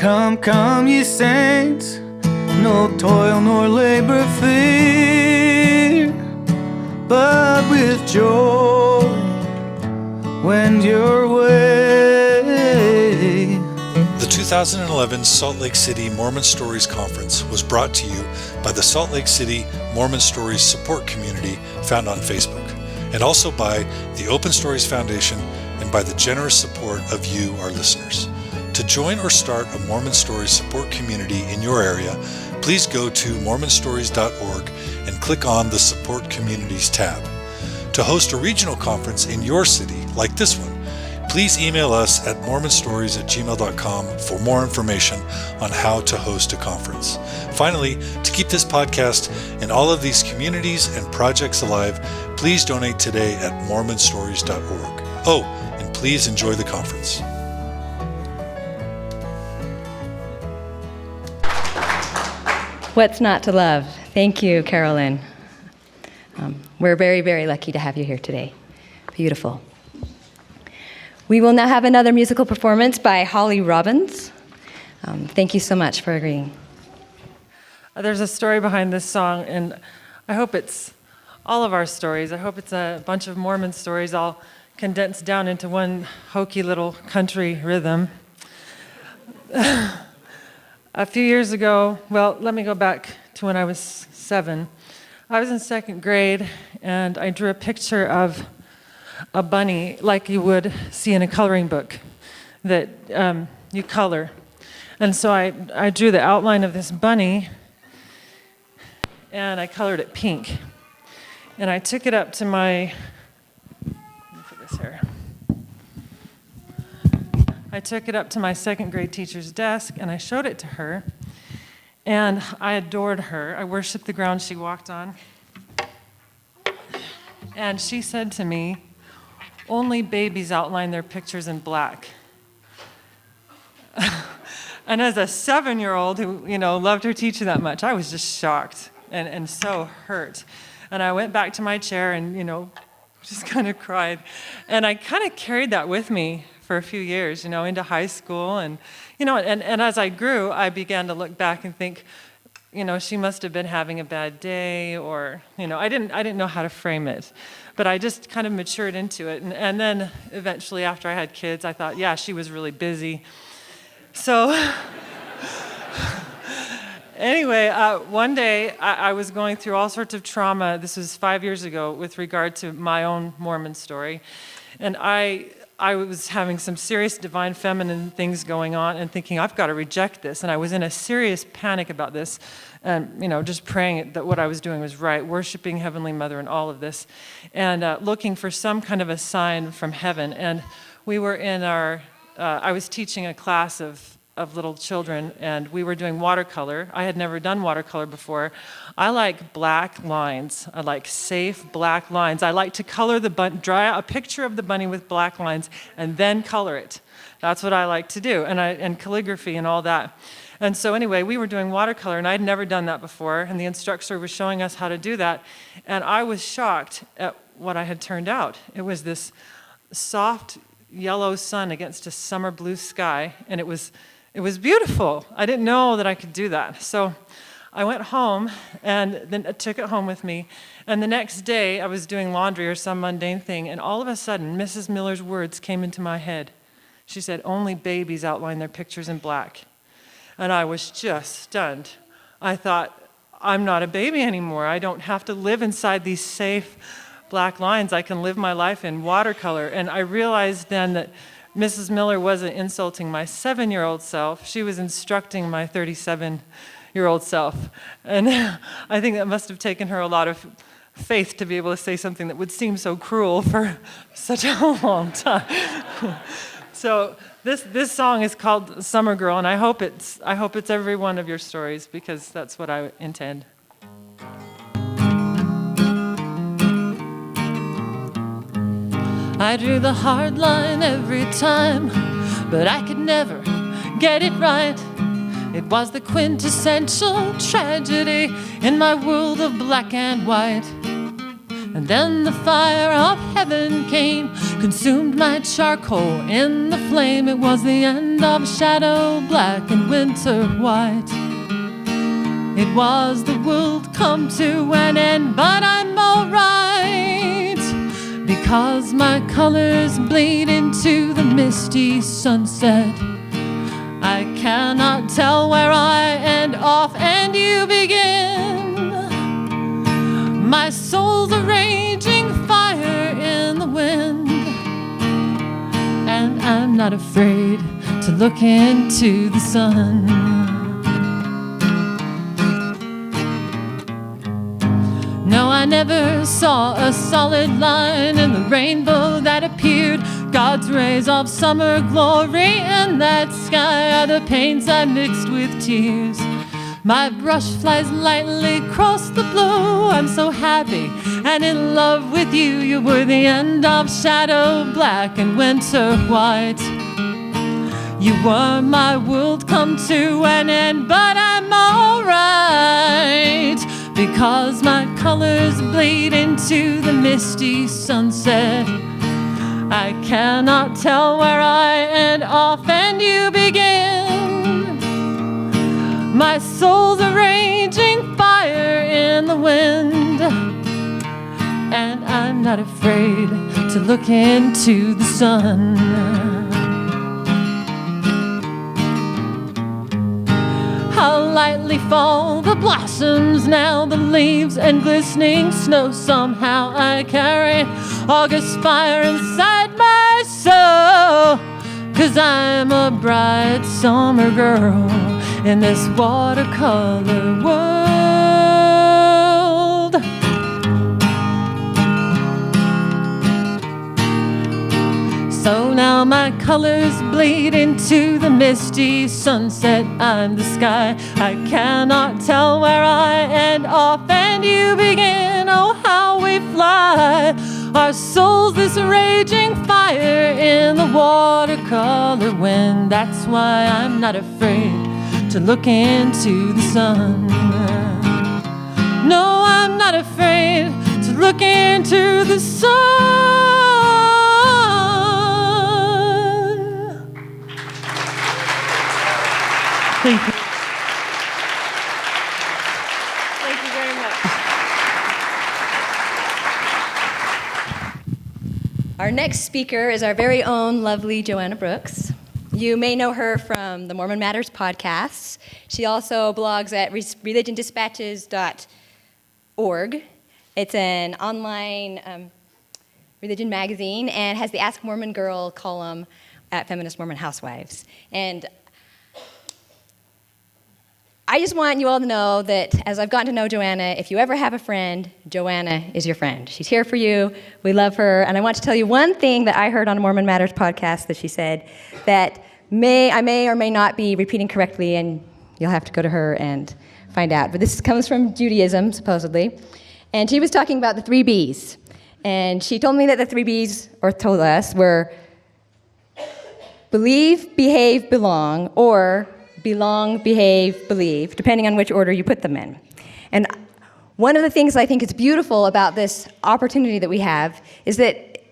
Come, come, ye saints, no toil nor labor fear, but with joy wend your way. The 2011 Salt Lake City Mormon Stories Conference was brought to you by the Salt Lake City Mormon Stories support community found on Facebook, and also by the Open Stories Foundation and by the generous support of you, our listeners. To join or start a Mormon Stories support community in your area, please go to mormonstories.org and click on the Support Communities tab. To host a regional conference in your city, like this one, please email us at mormonstories@gmail.com for more information on how to host a conference. Finally, to keep this podcast and all of these communities and projects alive, please donate today at mormonstories.org. Oh, and please enjoy the conference. What's not to love? Thank you, Carolyn. We're very, very lucky to have you here today. Beautiful. We will now have another musical performance by Holly Robbins. Thank you so much for agreeing. There's a story behind this song, and I hope it's all of our stories. I hope it's a bunch of Mormon stories all condensed down into one hokey little country rhythm. A few years ago, well, let me go back to when I was 7. I was in 2nd grade, and I drew a picture of a bunny like you would see in a coloring book that you color. And so I drew the outline of this bunny, and I colored it pink. And I took it up to my, let me put this here. I took it up to my 2nd grade teacher's desk, and I showed it to her. And I adored her. I worshiped the ground she walked on. And she said to me, "Only babies outline their pictures in black." And as a 7-year-old who, loved her teacher that much, I was just shocked and so hurt. And I went back to my chair and, just kind of cried. And I kind of carried that with me for a few years, into high school. And, and as I grew, I began to look back and think, she must have been having a bad day, or, I didn't know how to frame it. But I just kind of matured into it. And then eventually after I had kids, I thought, yeah, she was really busy. So anyway, one day I was going through all sorts of trauma. This was 5 years ago with regard to my own Mormon story. And I was having some serious divine feminine things going on and thinking, I've got to reject this. And I was in a serious panic about this and, just praying that what I was doing was right, worshiping Heavenly Mother and all of this, and looking for some kind of a sign from heaven. And we were in I was teaching a class of little children, and we were doing watercolor. I had never done watercolor before. I like black lines. I like safe black lines. I like to color draw out a picture of the bunny with black lines, and then color it. That's what I like to do, and calligraphy and all that. And so anyway, we were doing watercolor, and I'd never done that before, and the instructor was showing us how to do that, and I was shocked at what I had turned out. It was this soft yellow sun against a summer blue sky, and it was beautiful. I didn't know that I could do that. So I went home, and then I took it home with me. And the next day, I was doing laundry or some mundane thing, and all of a sudden, Mrs. Miller's words came into my head. She said, "Only babies outline their pictures in black." And I was just stunned. I thought, I'm not a baby anymore. I don't have to live inside these safe black lines. I can live my life in watercolor. And I realized then that Mrs. Miller wasn't insulting my 7-year-old self. She was instructing my 37-year-old self. And I think that must have taken her a lot of faith to be able to say something that would seem so cruel for such a long time. So this song is called Summer Girl, and I hope it's every one of your stories, because that's what I intend. I drew the hard line every time, but I could never get it right. It was the quintessential tragedy in my world of black and white. And then the fire of heaven came consumed my charcoal in the flame. It was the end of shadow black and winter white. It was the world come to an end, but I'm alright, because my colors bleed into the misty sunset. I cannot tell where I end off and you begin. My soul's a raging fire in the wind, and I'm not afraid to look into the sun. No, I never saw a solid line in the rainbow that appeared. God's rays of summer glory in that sky are the paints I mixed with tears. My brush flies lightly across the blue. I'm so happy and in love with you. You were the end of shadow black and winter white. You were my world come to an end, but I'm alright, because my colors bleed into the misty sunset. I cannot tell where I end off and you begin. My soul's a raging fire in the wind, and I'm not afraid to look into the sun. How lightly fall the blossoms now, the leaves and glistening snow. Somehow I carry August fire inside my soul, 'cause I'm a bright summer girl in this watercolor world. So now my colors bleed into the misty sunset. I'm the sky, I cannot tell where I end off and you begin. Oh, how we fly, our souls this raging fire in the watercolor wind. That's why I'm not afraid to look into the sun. No, I'm not afraid to look into the sun. Thank you. Thank you very much. Our next speaker is our very own lovely Joanna Brooks. You may know her from the Mormon Matters podcasts. She also blogs at religiondispatches.org. It's an online religion magazine and has the Ask Mormon Girl column at Feminist Mormon Housewives. And I just want you all to know that as I've gotten to know Joanna, if you ever have a friend, Joanna is your friend. She's here for you. We love her. And I want to tell you one thing that I heard on a Mormon Matters podcast that she said that I may or may not be repeating correctly, and you'll have to go to her and find out. But this comes from Judaism, supposedly. And she was talking about the 3 B's. And she told me that the 3 B's, or told us, were believe, behave, belong, or belong, behave, believe, depending on which order you put them in. And one of the things I think is beautiful about this opportunity that we have is that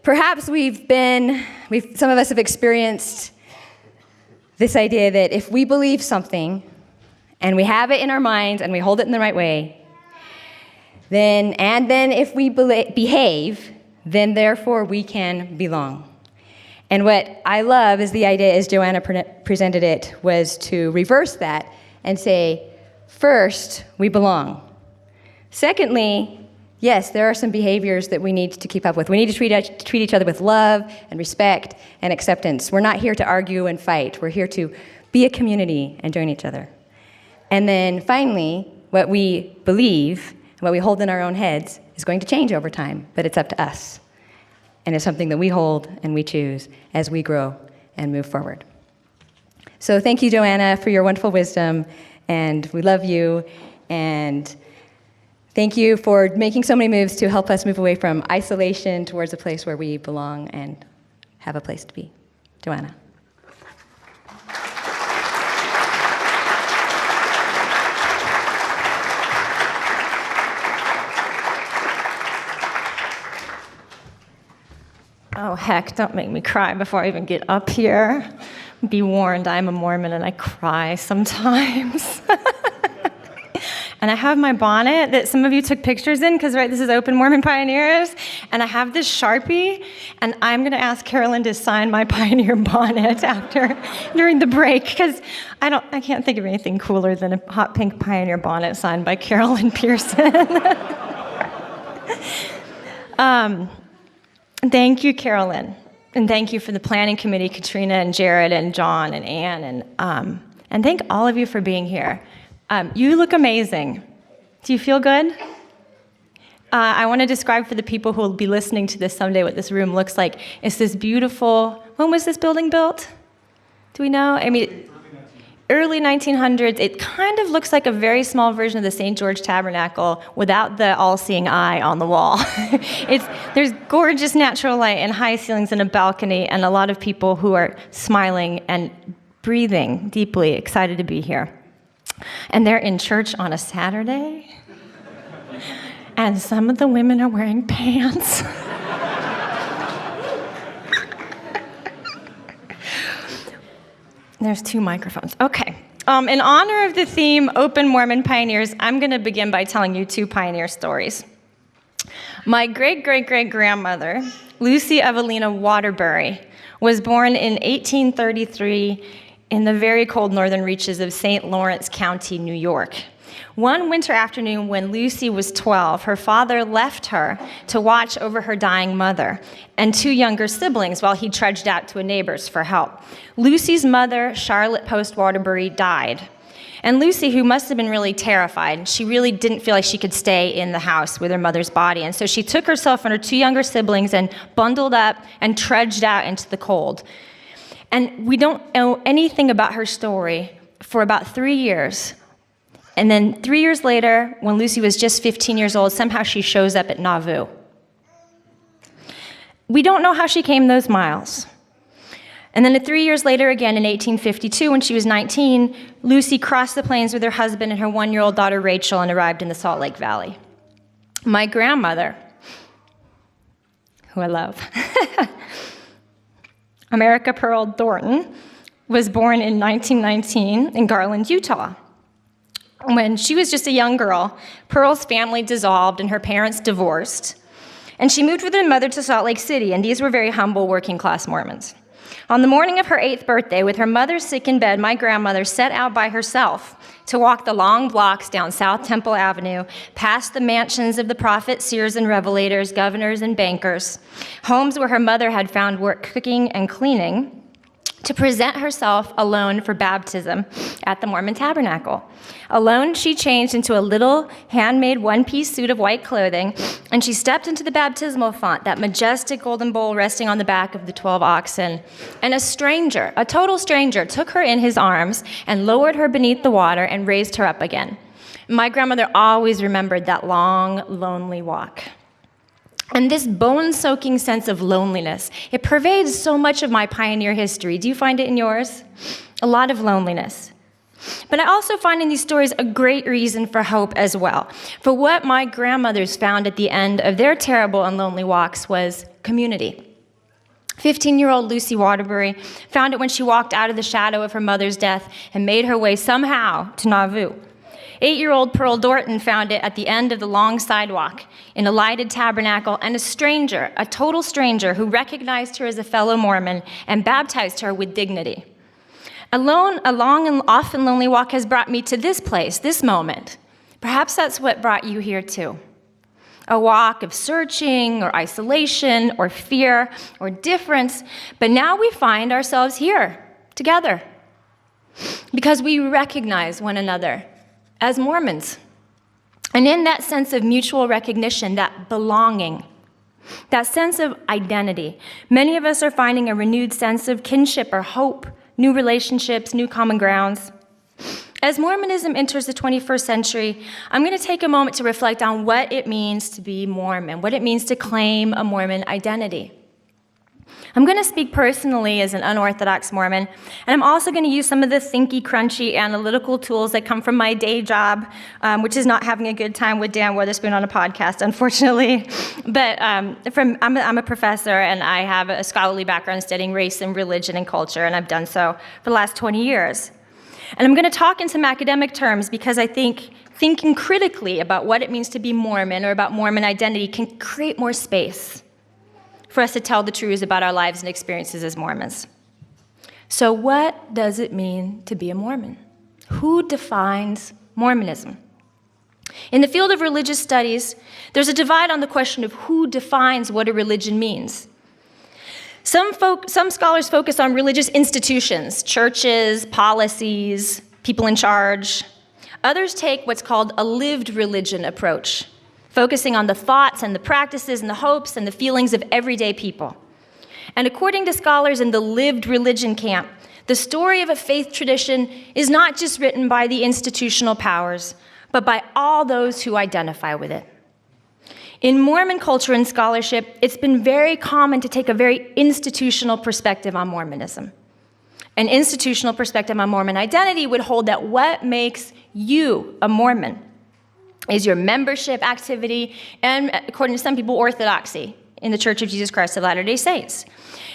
perhaps some of us have experienced this idea that if we believe something and we have it in our minds and we hold it in the right way, then if we behave, then therefore we can belong. And what I love is the idea, as Joanna presented it, was to reverse that and say, first, we belong. Secondly, yes, there are some behaviors that we need to keep up with. We need to treat each other with love and respect and acceptance. We're not here to argue and fight. We're here to be a community and join each other. And then finally, what we believe and what we hold in our own heads is going to change over time, but it's up to us. And it's something that we hold and we choose as we grow and move forward. So thank you, Joanna, for your wonderful wisdom, and we love you, and thank you for making so many moves to help us move away from isolation towards a place where we belong and have a place to be. Joanna. Oh, heck, don't make me cry before I even get up here. Be warned, I'm a Mormon and I cry sometimes. And I have my bonnet that some of you took pictures in, because, right, this is Open Mormon Pioneers. And I have this Sharpie, and I'm going to ask Carolyn to sign my Pioneer bonnet during the break, because I can't think of anything cooler than a hot pink Pioneer bonnet signed by Carolyn Pearson. Thank you, Carolyn. And thank you for the planning committee, Katrina and Jared and John and Ann. And thank all of you for being here. You look amazing. Do you feel good? I want to describe for the people who will be listening to this someday what this room looks like. It's this beautiful, when was this building built? Do we know? I mean, early 1900s. It kind of looks like a very small version of the St. George Tabernacle without the all-seeing eye on the wall. There's gorgeous natural light and high ceilings and a balcony and a lot of people who are smiling and breathing deeply, excited to be here. And they're in church on a Saturday, and some of the women are wearing pants. There's 2 microphones. Okay. In honor of the theme, Open Mormon Pioneers, I'm going to begin by telling you 2 pioneer stories. My great-great-great-grandmother, Lucy Evelina Waterbury, was born in 1833 in the very cold northern reaches of St. Lawrence County, New York. One winter afternoon when Lucy was 12, her father left her to watch over her dying mother and 2 younger siblings while he trudged out to a neighbor's for help. Lucy's mother, Charlotte Post Waterbury, died. And Lucy, who must have been really terrified, she really didn't feel like she could stay in the house with her mother's body. And so she took herself and her 2 younger siblings and bundled up and trudged out into the cold. And we don't know anything about her story for about 3 years. And then 3 years later, when Lucy was just 15 years old, somehow she shows up at Nauvoo. We don't know how she came those miles. And then 3 years later, again in 1852, when she was 19, Lucy crossed the plains with her husband and her 1-year-old daughter Rachel and arrived in the Salt Lake Valley. My grandmother, who I love, America Pearl Thornton, was born in 1919 in Garland, Utah. When she was just a young girl, Pearl's family dissolved and her parents divorced. And she moved with her mother to Salt Lake City, and these were very humble working-class Mormons. On the morning of her 8th birthday, with her mother sick in bed, my grandmother set out by herself to walk the long blocks down South Temple Avenue, past the mansions of the prophets, seers, and revelators, governors, and bankers, homes where her mother had found work cooking and cleaning, to present herself alone for baptism at the Mormon Tabernacle. Alone, she changed into a little handmade one-piece suit of white clothing, and she stepped into the baptismal font, that majestic golden bowl resting on the back of the 12 oxen. And a stranger, a total stranger, took her in his arms and lowered her beneath the water and raised her up again. My grandmother always remembered that long, lonely walk. And this bone-soaking sense of loneliness, it pervades so much of my pioneer history. Do you find it in yours? A lot of loneliness. But I also find in these stories a great reason for hope as well. For what my grandmothers found at the end of their terrible and lonely walks was community. 15-year-old Lucy Waterbury found it when she walked out of the shadow of her mother's death and made her way somehow to Nauvoo. 8-year-old Pearl Dorton found it at the end of the long sidewalk in a lighted tabernacle, and a stranger, a total stranger, who recognized her as a fellow Mormon and baptized her with dignity. A long and often lonely walk has brought me to this place, this moment. Perhaps that's what brought you here too. A walk of searching or isolation or fear or difference, but now we find ourselves here together because we recognize one another as Mormons. And in that sense of mutual recognition, that belonging, that sense of identity, many of us are finding a renewed sense of kinship or hope, new relationships, new common grounds. As Mormonism enters the 21st century, I'm going to take a moment to reflect on what it means to be Mormon, what it means to claim a Mormon identity. I'm going to speak personally as an unorthodox Mormon, and I'm also going to use some of the thinky, crunchy analytical tools that come from my day job, which is not having a good time with Dan Witherspoon on a podcast, unfortunately. But I'm a professor, and I have a scholarly background studying race and religion and culture, and I've done so for the last 20 years. And I'm going to talk in some academic terms because I think thinking critically about what it means to be Mormon or about Mormon identity can create more space for us to tell the truths about our lives and experiences as Mormons. So what does it mean to be a Mormon? Who defines Mormonism? In the field of religious studies, there's a divide on the question of who defines what a religion means. Some scholars focus on religious institutions, churches, policies, people in charge. Others take what's called a lived religion approach, focusing on the thoughts and the practices and the hopes and the feelings of everyday people. And according to scholars in the lived religion camp, the story of a faith tradition is not just written by the institutional powers, but by all those who identify with it. In Mormon culture and scholarship, it's been very common to take a very institutional perspective on Mormonism. An institutional perspective on Mormon identity would hold that what makes you a Mormon is your membership activity and, according to some people, orthodoxy in the Church of Jesus Christ of Latter-day Saints.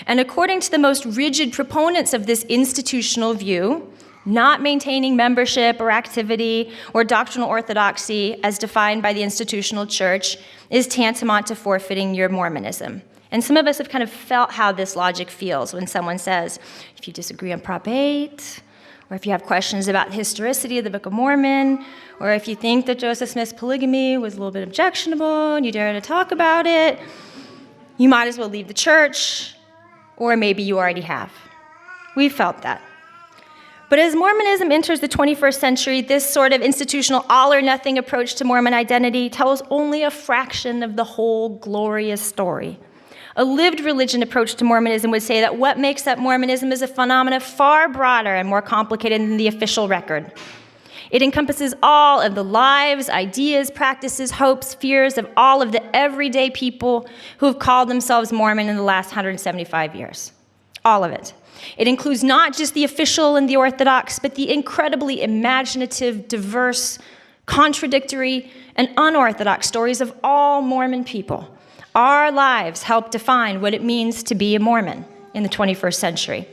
And according to the most rigid proponents of this institutional view, not maintaining membership or activity or doctrinal orthodoxy as defined by the institutional church is tantamount to forfeiting your Mormonism. And some of us have kind of felt how this logic feels when someone says, if you disagree on Prop 8, or if you have questions about the historicity of the Book of Mormon, or if you think that Joseph Smith's polygamy was a little bit objectionable and you dare to talk about it, you might as well leave the church, or maybe you already have. We've felt that. But as Mormonism enters the 21st century, this sort of institutional all-or-nothing approach to Mormon identity tells only a fraction of the whole glorious story. A lived religion approach to Mormonism would say that what makes up Mormonism is a phenomenon far broader and more complicated than the official record. It encompasses all of the lives, ideas, practices, hopes, fears of all of the everyday people who have called themselves Mormon in the last 175 years. All of it. It includes not just the official and the orthodox, but the incredibly imaginative, diverse, contradictory, and unorthodox stories of all Mormon people. Our lives help define what it means to be a Mormon in the 21st century.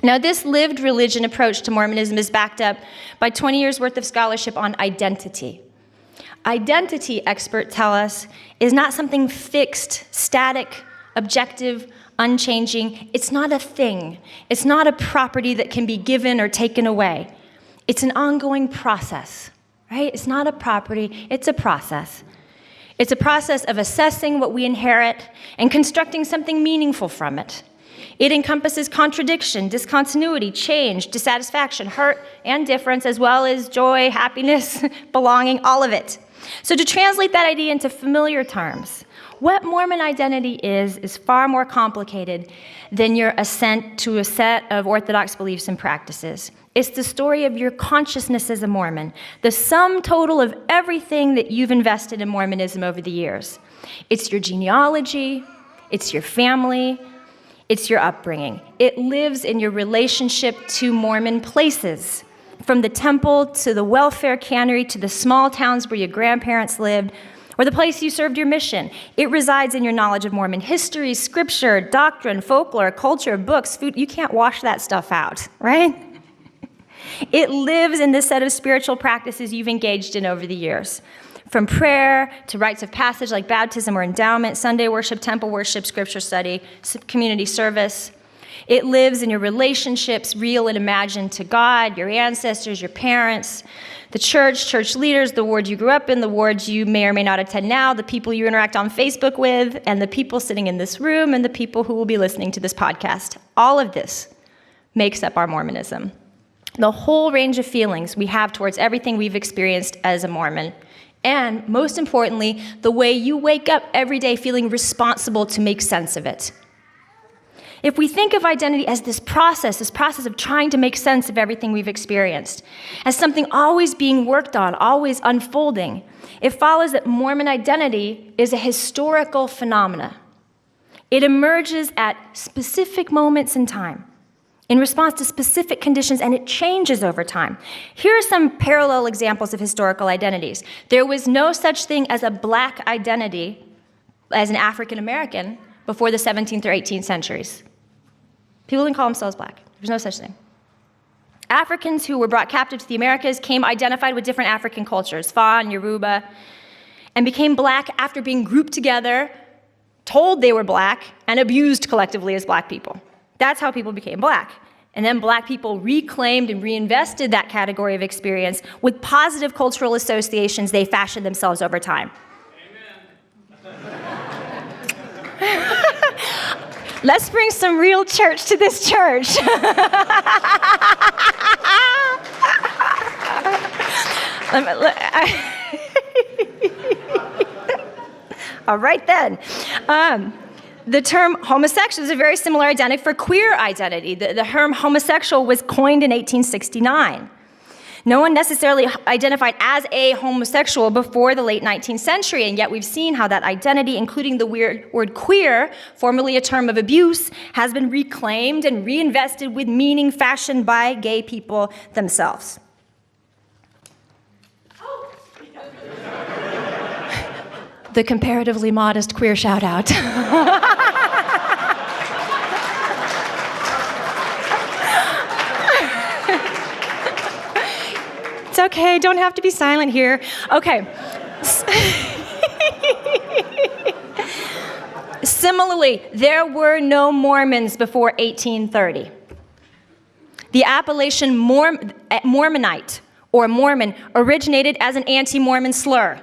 Now, this lived religion approach to Mormonism is backed up by 20 years' worth of scholarship on identity. Identity, experts tell us, is not something fixed, static, objective, unchanging. It's not a thing. It's not a property that can be given or taken away. It's an ongoing process, right? It's not a property, it's a process. It's a process of assessing what we inherit and constructing something meaningful from it. It encompasses contradiction, discontinuity, change, dissatisfaction, hurt, and difference, as well as joy, happiness, belonging, all of it. So to translate that idea into familiar terms, what Mormon identity is far more complicated than your assent to a set of orthodox beliefs and practices. It's the story of your consciousness as a Mormon, the sum total of everything that you've invested in Mormonism over the years. It's your genealogy, it's your family, it's your upbringing. It lives in your relationship to Mormon places, from the temple to the welfare cannery to the small towns where your grandparents lived, or the place you served your mission. It resides in your knowledge of Mormon history, scripture, doctrine, folklore, culture, books, food. You can't wash that stuff out, right? It lives in this set of spiritual practices you've engaged in over the years. From prayer to rites of passage like baptism or endowment, Sunday worship, temple worship, scripture study, community service. It lives in your relationships, real and imagined, to God, your ancestors, your parents, the church leaders, the ward you grew up in, the wards you may or may not attend now, the people you interact on Facebook with, and the people sitting in this room, and the people who will be listening to this podcast. All of this makes up our Mormonism. The whole range of feelings we have towards everything we've experienced as a Mormon. And most importantly, the way you wake up every day feeling responsible to make sense of it. If we think of identity as this process of trying to make sense of everything we've experienced, as something always being worked on, always unfolding, it follows that Mormon identity is a historical phenomena. It emerges at specific moments in time, in response to specific conditions, and it changes over time. Here are some parallel examples of historical identities. There was no such thing as a black identity as an African American before the 17th or 18th centuries. People didn't call themselves black. There's no such thing. Africans who were brought captive to the Americas came identified with different African cultures, Fa and Yoruba, and became black after being grouped together, told they were black, and abused collectively as black people. That's how people became black. And then black people reclaimed and reinvested that category of experience with positive cultural associations they fashioned themselves over time. Let's bring some real church to this church. All right then. The term homosexual is a very similar identity for queer identity. The term homosexual was coined in 1869. No one necessarily identified as a homosexual before the late 19th century, and yet we've seen how that identity, including the word queer, formerly a term of abuse, has been reclaimed and reinvested with meaning fashioned by gay people themselves. The comparatively modest queer shout out. It's okay, don't have to be silent here. Okay. Similarly, there were no Mormons before 1830. The appellation Mormonite or Mormon originated as an anti-Mormon slur.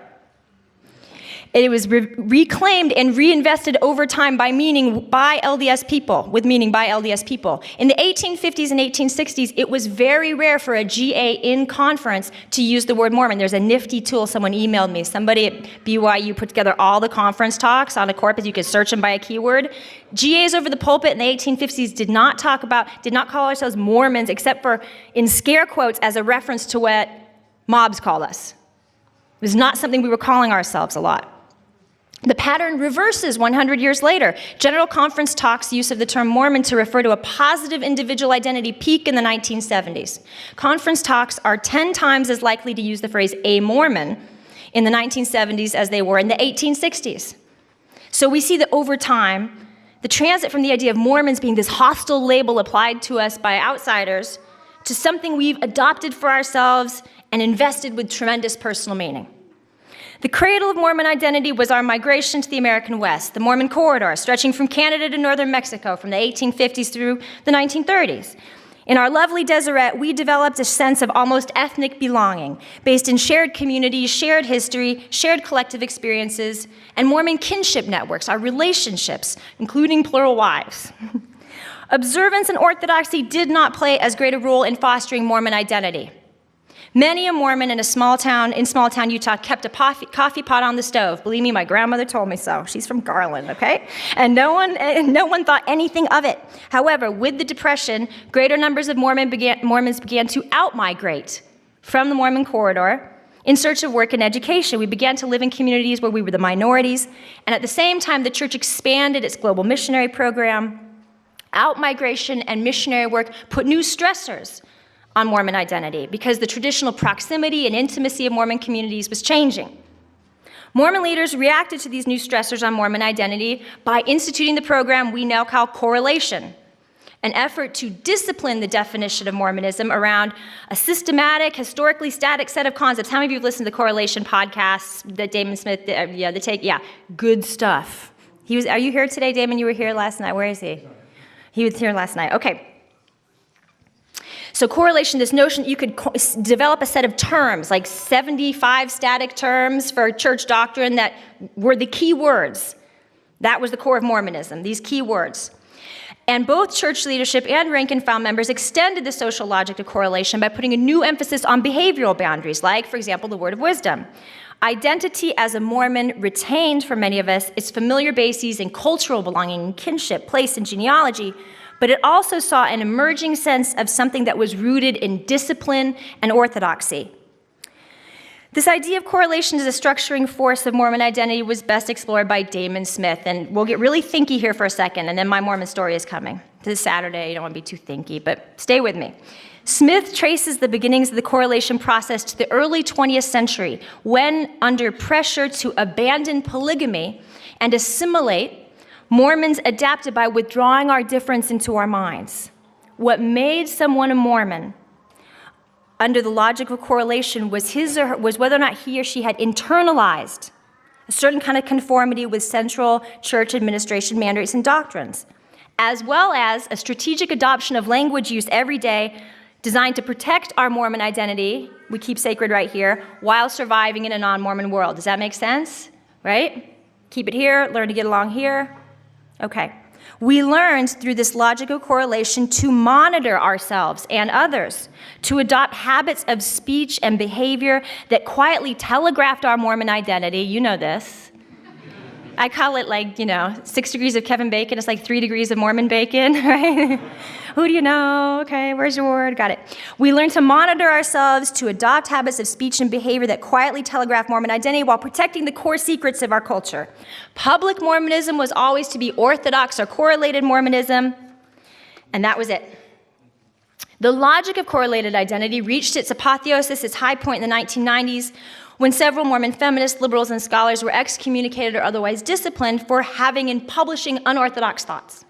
It was reclaimed and reinvested over time by meaning by LDS people, with meaning by LDS people. In the 1850s and 1860s, it was very rare for a GA in conference to use the word Mormon. There's a nifty tool, someone emailed me. Somebody at BYU put together all the conference talks on a corpus. You could search them by a keyword. GAs over the pulpit in the 1850s did not call ourselves Mormons, except for in scare quotes as a reference to what mobs call us. It was not something we were calling ourselves a lot. The pattern reverses 100 years later. General Conference talks use of the term Mormon to refer to a positive individual identity peak in the 1970s. Conference talks are 10 times as likely to use the phrase a Mormon in the 1970s as they were in the 1860s. So we see that over time, the transit from the idea of Mormons being this hostile label applied to us by outsiders to something we've adopted for ourselves and invested with tremendous personal meaning. The cradle of Mormon identity was our migration to the American West, the Mormon corridor, stretching from Canada to northern Mexico from the 1850s through the 1930s. In our lovely Deseret, we developed a sense of almost ethnic belonging, based in shared communities, shared history, shared collective experiences, and Mormon kinship networks, our relationships, including plural wives. Observance and orthodoxy did not play as great a role in fostering Mormon identity. Many a Mormon in small town Utah kept a coffee pot on the stove. Believe me, my grandmother told me so. She's from Garland, okay? And no one thought anything of it. However, with the Depression, greater numbers of Mormons began to out-migrate from the Mormon corridor in search of work and education. We began to live in communities where we were the minorities, and at the same time, the church expanded its global missionary program. Out-migration and missionary work put new stressors on Mormon identity because the traditional proximity and intimacy of Mormon communities was changing. Mormon leaders reacted to these new stressors on Mormon identity by instituting the program we now call correlation, an effort to discipline the definition of Mormonism around a systematic, historically static set of concepts. How many of you have listened to the correlation podcasts that Damon Smith, good stuff. Are you here today, Damon? You were here last night. Where is he? He was here last night. Okay. So correlation, this notion you could develop a set of terms, like 75 static terms for church doctrine that were the key words. That was the core of Mormonism, these key words. And both church leadership and rank and file members extended the social logic of correlation by putting a new emphasis on behavioral boundaries, like, for example, the word of wisdom. Identity as a Mormon retained for many of us its familiar bases in cultural belonging, kinship, place, and genealogy, but it also saw an emerging sense of something that was rooted in discipline and orthodoxy. This idea of correlation as a structuring force of Mormon identity was best explored by Damon Smith, and we'll get really thinky here for a second, and then my Mormon story is coming. This is Saturday, you don't want to be too thinky, but stay with me. Smith traces the beginnings of the correlation process to the early 20th century, when, under pressure to abandon polygamy and assimilate, Mormons adapted by withdrawing our difference into our minds. What made someone a Mormon under the logic of correlation was whether or not he or she had internalized a certain kind of conformity with central church administration mandates and doctrines, as well as a strategic adoption of language use every day designed to protect our Mormon identity, we keep sacred right here, while surviving in a non-Mormon world. Does that make sense? Right? Keep it here, learn to get along here. Okay. We learned through this logical correlation to monitor ourselves and others, to adopt habits of speech and behavior that quietly telegraphed our Mormon identity. You know this. I call it 6 degrees of Kevin Bacon. It's like 3 degrees of Mormon bacon, right? Who do you know? Okay, where's your word? Got it. We learn to monitor ourselves, to adopt habits of speech and behavior that quietly telegraph Mormon identity while protecting the core secrets of our culture. Public Mormonism was always to be orthodox or correlated Mormonism, and that was it. The logic of correlated identity reached its apotheosis, its high point in the 1990s, when several Mormon feminists, liberals, and scholars were excommunicated or otherwise disciplined for having and publishing unorthodox thoughts.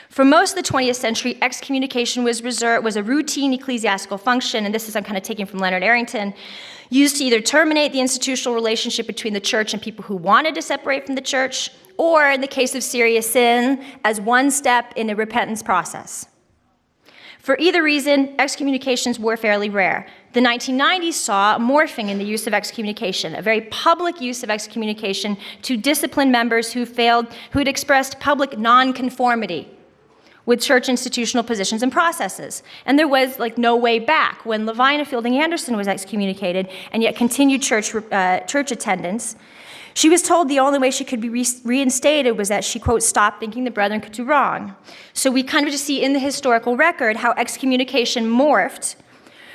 For most of the 20th century, excommunication was a routine ecclesiastical function, and this is I'm kind of taking from Leonard Arrington, used to either terminate the institutional relationship between the church and people who wanted to separate from the church, or in the case of serious sin, as one step in a repentance process. For either reason, excommunications were fairly rare. The 1990s saw a morphing in the use of excommunication, a very public use of excommunication to discipline members who had expressed public nonconformity with church institutional positions and processes. And there was no way back when Lavina Fielding Anderson was excommunicated and yet continued church attendance. She was told the only way she could be reinstated was that she, quote, stopped thinking the brethren could do wrong. So we kind of just see in the historical record how excommunication morphed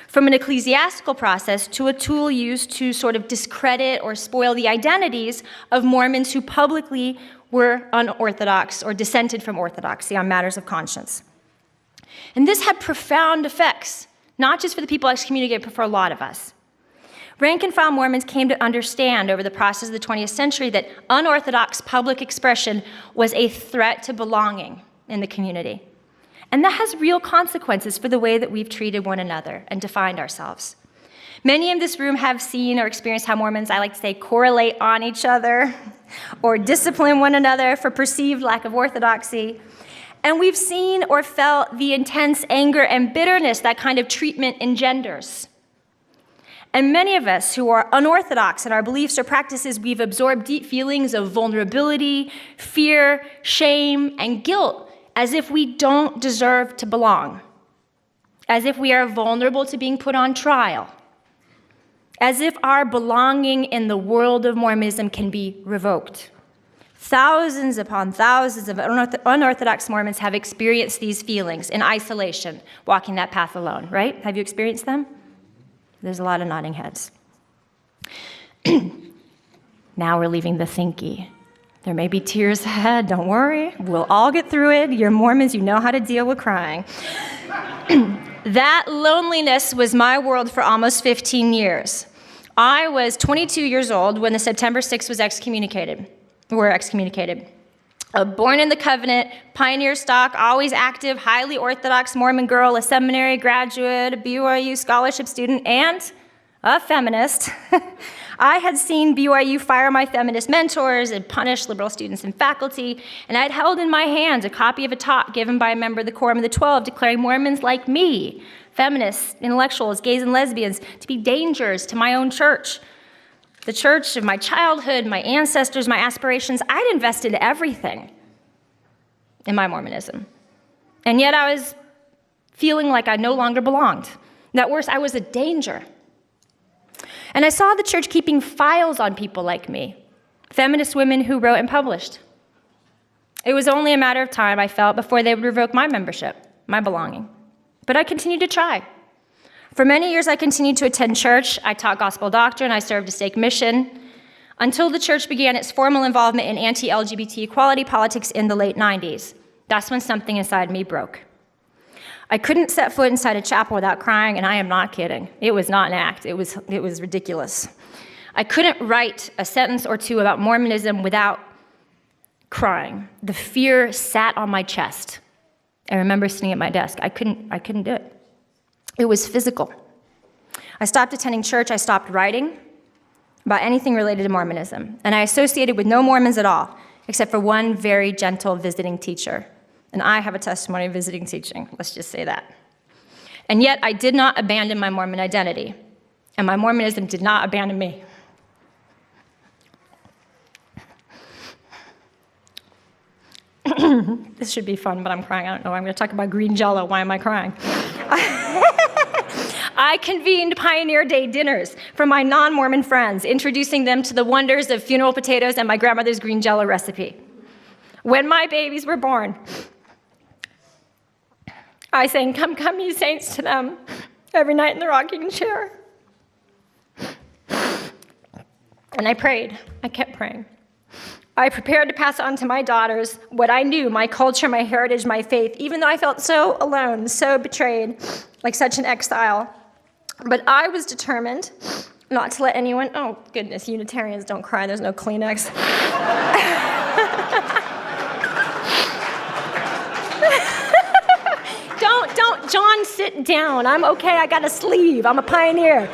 from an ecclesiastical process to a tool used to sort of discredit or spoil the identities of Mormons who publicly were unorthodox or dissented from orthodoxy on matters of conscience. And this had profound effects, not just for the people excommunicated, but for a lot of us. Rank-and-file Mormons came to understand over the process of the 20th century that unorthodox public expression was a threat to belonging in the community. And that has real consequences for the way that we've treated one another and defined ourselves. Many in this room have seen or experienced how Mormons, I like to say, correlate on each other or discipline one another for perceived lack of orthodoxy. And we've seen or felt the intense anger and bitterness that kind of treatment engenders. And many of us who are unorthodox in our beliefs or practices, we've absorbed deep feelings of vulnerability, fear, shame, and guilt, as if we don't deserve to belong, as if we are vulnerable to being put on trial, as if our belonging in the world of Mormonism can be revoked. Thousands upon thousands of unorthodox Mormons have experienced these feelings in isolation, walking that path alone, right? Have you experienced them? There's a lot of nodding heads. Now we're leaving the thinky. There may be tears ahead, don't worry. We'll all get through it. You're Mormons, you know how to deal with crying. That loneliness was my world for almost 15 years. I was 22 years old when the September 6th was excommunicated. A born in the covenant, pioneer stock, always active, highly orthodox Mormon girl, a seminary graduate, a BYU scholarship student, and a feminist. I had seen BYU fire my feminist mentors and punish liberal students and faculty, and I'd held in my hands a copy of a talk given by a member of the Quorum of the 12 declaring Mormons like me, feminists, intellectuals, gays, and lesbians, to be dangers to my own church. The church of my childhood, my ancestors, my aspirations. I'd invested everything in my Mormonism. And yet I was feeling like I no longer belonged. That worse, I was a danger. And I saw the church keeping files on people like me, feminist women who wrote and published. It was only a matter of time, I felt, before they would revoke my membership, my belonging. But I continued to try. For many years, I continued to attend church. I taught gospel doctrine. I served a stake mission until the church began its formal involvement in anti-LGBT equality politics in the late 90s. That's when something inside me broke. I couldn't set foot inside a chapel without crying, and I am not kidding. It was not an act. It was ridiculous. I couldn't write a sentence or two about Mormonism without crying. The fear sat on my chest. I remember sitting at my desk. I couldn't do it. It was physical. I stopped attending church. I stopped writing about anything related to Mormonism, and I associated with no Mormons at all, except for one very gentle visiting teacher. And I have a testimony of visiting teaching, let's just say that. And yet, I did not abandon my Mormon identity, and my Mormonism did not abandon me. This should be fun, but I'm crying. I don't know. I'm going to talk about green jello. Why am I crying? I convened Pioneer Day dinners for my non-Mormon friends, introducing them to the wonders of funeral potatoes and my grandmother's green jello recipe. When my babies were born, I sang "Come, Come, Ye Saints" to them every night in the rocking chair. And I prayed. I kept praying. I prepared to pass on to my daughters what I knew, my culture, my heritage, my faith, even though I felt so alone, so betrayed, like such an exile. But I was determined not to let anyone, oh goodness, Unitarians don't cry, there's no Kleenex. Don't, John, sit down. I'm okay, I got a sleeve, I'm a pioneer.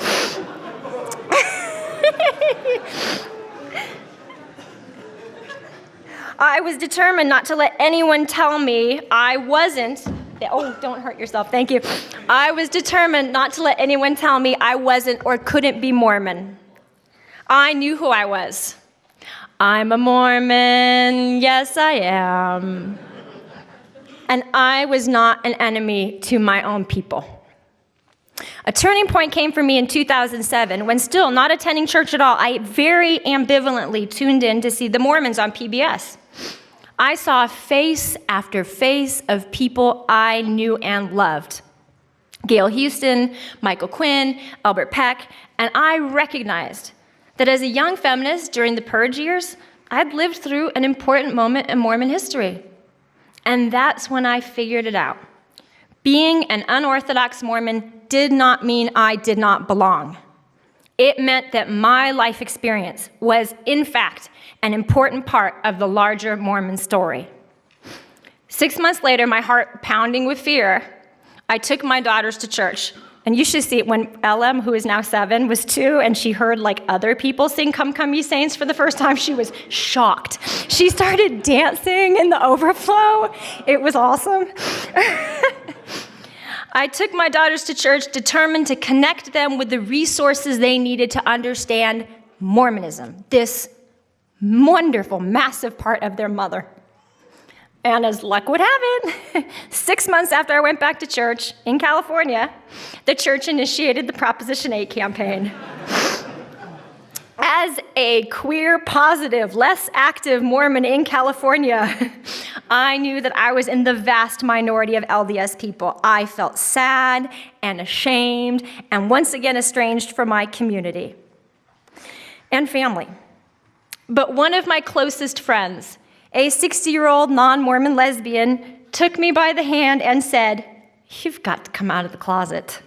I was determined not to let anyone tell me I wasn't, oh, don't hurt yourself, thank you. I was determined not to let anyone tell me I wasn't or couldn't be Mormon. I knew who I was. I'm a Mormon, yes I am. And I was not an enemy to my own people. A turning point came for me in 2007 when, still not attending church at all, I very ambivalently tuned in to see the Mormons on PBS. I saw face after face of people I knew and loved. Gail Houston, Michael Quinn, Albert Peck, and I recognized that as a young feminist during the Purge years, I'd lived through an important moment in Mormon history. And that's when I figured it out. Being an unorthodox Mormon did not mean I did not belong. It meant that my life experience was, in fact, an important part of the larger Mormon story. 6 months later, my heart pounding with fear, I took my daughters to church. And you should see it when LM, who is now 7, was 2, and she heard like other people sing "Come, Come, Ye Saints" for the first time. She was shocked. She started dancing in the overflow. It was awesome. I took my daughters to church, determined to connect them with the resources they needed to understand Mormonism, this wonderful, massive part of their mother. And as luck would have it, 6 months after I went back to church in California, the church initiated the Proposition 8 campaign. As a queer, positive, less active Mormon in California, I knew that I was in the vast minority of LDS people. I felt sad and ashamed and once again estranged from my community and family. But one of my closest friends, a 60-year-old non-Mormon lesbian, took me by the hand and said, "You've got to come out of the closet.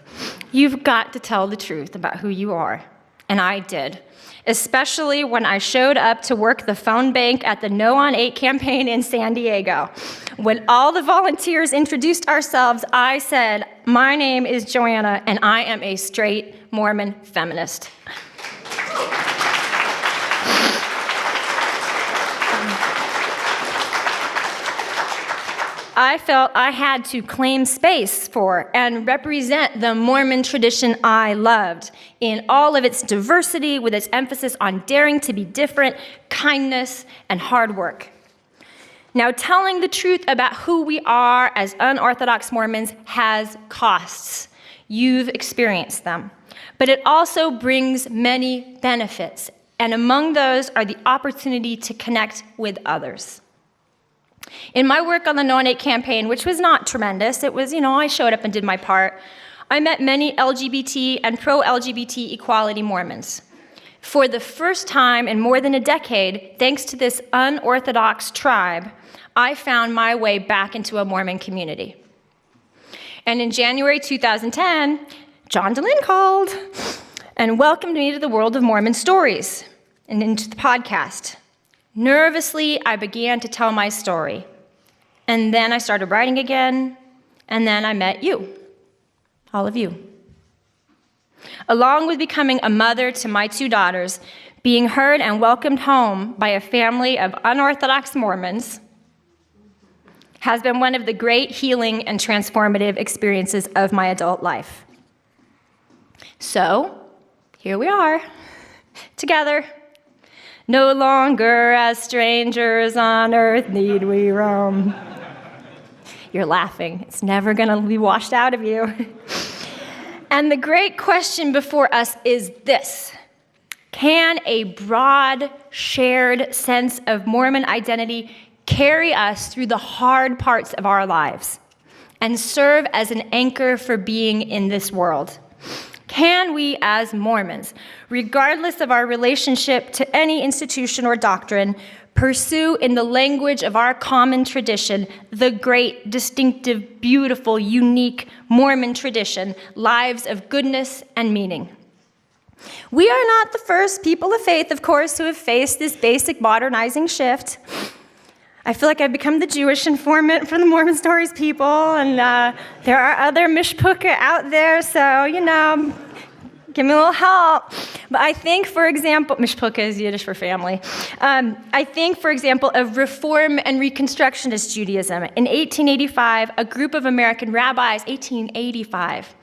You've got to tell the truth about who you are." And I did, especially when I showed up to work the phone bank at the No on 8 campaign in San Diego. When all the volunteers introduced ourselves, I said, "My name is Joanna, and I am a straight Mormon feminist." I felt I had to claim space for and represent the Mormon tradition I loved in all of its diversity, with its emphasis on daring to be different, kindness, and hard work. Now, telling the truth about who we are as unorthodox Mormons has costs. You've experienced them. But it also brings many benefits, and among those are the opportunity to connect with others. In my work on the No on 8 campaign, which was not tremendous, it was, I showed up and did my part, I met many LGBT and pro-LGBT equality Mormons. For the first time in more than a decade, thanks to this unorthodox tribe, I found my way back into a Mormon community. And in January 2010, John DeLynn called and welcomed me to the world of Mormon Stories and into the podcast. Nervously, I began to tell my story. And then I started writing again, and then I met you, all of you. Along with becoming a mother to my 2 daughters, being heard and welcomed home by a family of unorthodox Mormons has been one of the great healing and transformative experiences of my adult life. So, here we are, together. No longer as strangers on earth need we roam. You're laughing. It's never going to be washed out of you. And the great question before us is this: can a broad, shared sense of Mormon identity carry us through the hard parts of our lives and serve as an anchor for being in this world? Can we, as Mormons, regardless of our relationship to any institution or doctrine, pursue in the language of our common tradition the great, distinctive, beautiful, unique Mormon tradition, lives of goodness and meaning? We are not the first people of faith, of course, who have faced this basic modernizing shift. I feel like I've become the Jewish informant for the Mormon Stories people, and there are other mishpucha out there, so, give me a little help. But I think, for example, mishpucha is Yiddish for family. I think, for example, of Reform and Reconstructionist Judaism. In 1885, a group of American rabbis, 1885,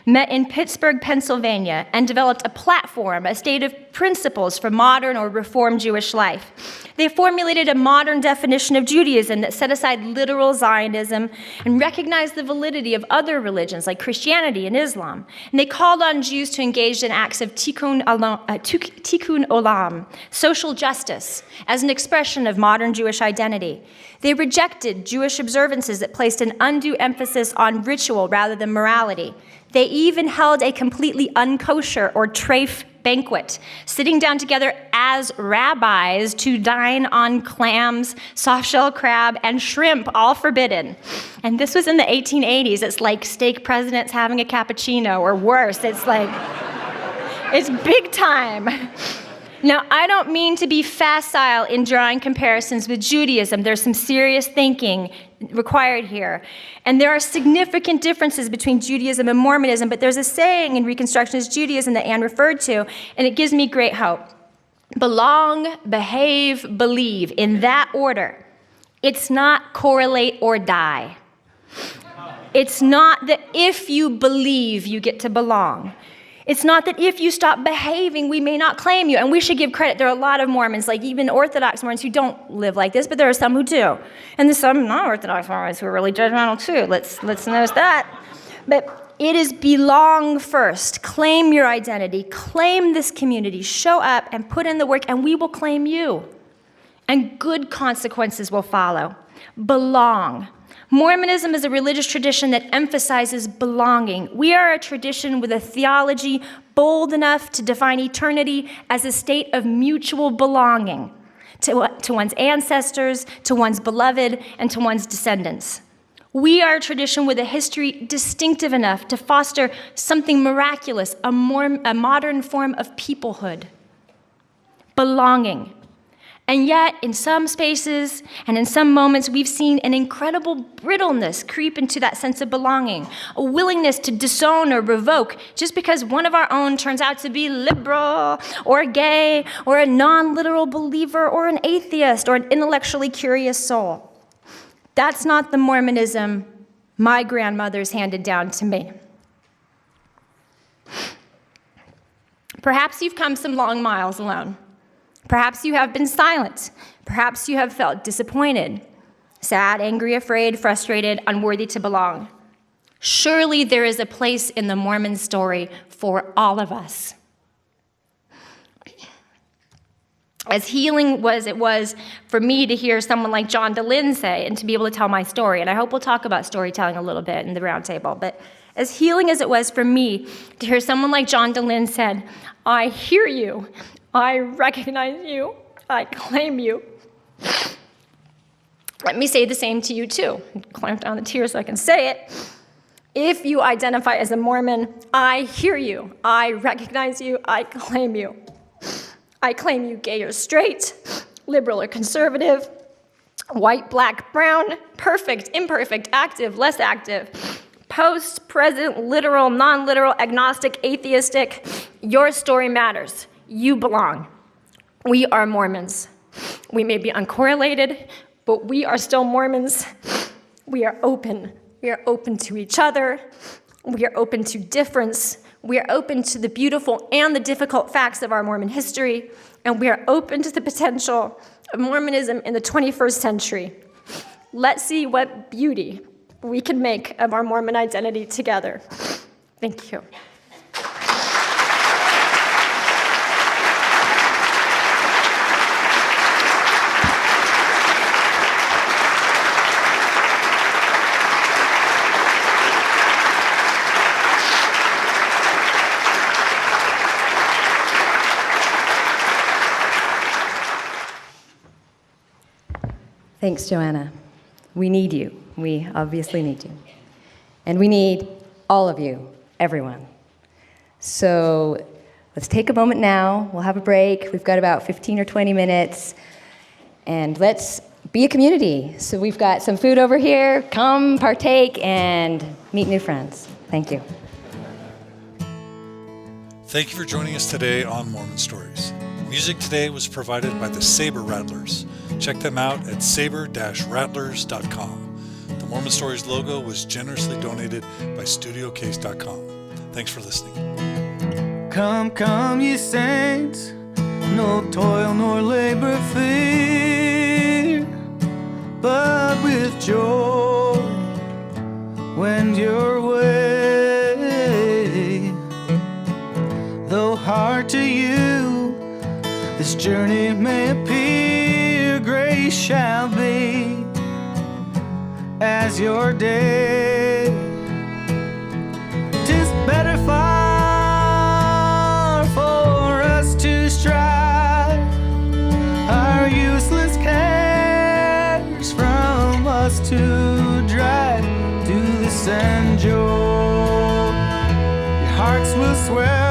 met in Pittsburgh, Pennsylvania, and developed a platform, a state of principles for modern or Reformed Jewish life. They formulated a modern definition of Judaism that set aside literal Zionism and recognized the validity of other religions like Christianity and Islam. And they called on Jews to engage in acts of tikkun olam, social justice, as an expression of modern Jewish identity. They rejected Jewish observances that placed an undue emphasis on ritual rather than morality. They even held a completely unkosher or treif banquet, sitting down together as rabbis to dine on clams, soft-shell crab, and shrimp, all forbidden. And this was in the 1880s. It's like steak presidents having a cappuccino, or worse. It's like, it's big time. Now, I don't mean to be facile in drawing comparisons with Judaism. There's some serious thinking required here. And there are significant differences between Judaism and Mormonism, but there's a saying in Reconstructionist Judaism that Anne referred to, and it gives me great hope. Belong, behave, believe, in that order. It's not correlate or die. It's not that if you believe, you get to belong. It's not that if you stop behaving, we may not claim you. And we should give credit. There are a lot of Mormons, like even Orthodox Mormons, who don't live like this, but there are some who do. And there's some non-Orthodox Mormons who are really judgmental too. Let's notice that. But it is belong first. Claim your identity. Claim this community. Show up and put in the work, and we will claim you. And good consequences will follow. Belong. Mormonism is a religious tradition that emphasizes belonging. We are a tradition with a theology bold enough to define eternity as a state of mutual belonging to one's ancestors, to one's beloved, and to one's descendants. We are a tradition with a history distinctive enough to foster something miraculous, a modern form of peoplehood. Belonging. And yet, in some spaces and in some moments, we've seen an incredible brittleness creep into that sense of belonging, a willingness to disown or revoke just because one of our own turns out to be liberal or gay or a non-literal believer or an atheist or an intellectually curious soul. That's not the Mormonism my grandmothers handed down to me. Perhaps you've come some long miles alone. Perhaps you have been silent. Perhaps you have felt disappointed, sad, angry, afraid, frustrated, unworthy to belong. Surely there is a place in the Mormon story for all of us. As healing as it was for me to hear someone like John DeLynn say and to be able to tell my story, and I hope we'll talk about storytelling a little bit in the roundtable, but As healing as it was for me to hear someone like John DeLynn said, I hear you, I recognize you, I claim you. Let me say the same to you too. Clamp down the tears so I can say it. If you identify as a Mormon, I hear you, I recognize you, I claim you. I claim you gay or straight, liberal or conservative, white, black, brown, perfect, imperfect, active, less active, post, present, literal, non-literal, agnostic, atheistic. Your story matters. You belong. We are Mormons. We may be uncorrelated, but we are still Mormons. We are open. We are open to each other. We are open to difference. We are open to the beautiful and the difficult facts of our Mormon history, and we are open to the potential of Mormonism in the 21st century. Let's see what beauty we can make of our Mormon identity together. Thank you. Thanks, Joanna. We need you. We obviously need you. And we need all of you, everyone. So let's take a moment now. We'll have a break. We've got about 15 or 20 minutes. And let's be a community. So we've got some food over here. Come, partake, and meet new friends. Thank you. Thank you for joining us today on Mormon Stories. Music today was provided by the Saber Rattlers. Check them out at saber-rattlers.com. The Mormon Stories logo was generously donated by StudioCase.com. Thanks for listening. Come, come, ye saints, no toil nor labor fear, but with joy wend your way. Though hard to you this journey may appear, grace shall be as your day. 'Tis better far for us to strive our useless cares from us to drive to the sand joy. Your hearts will swell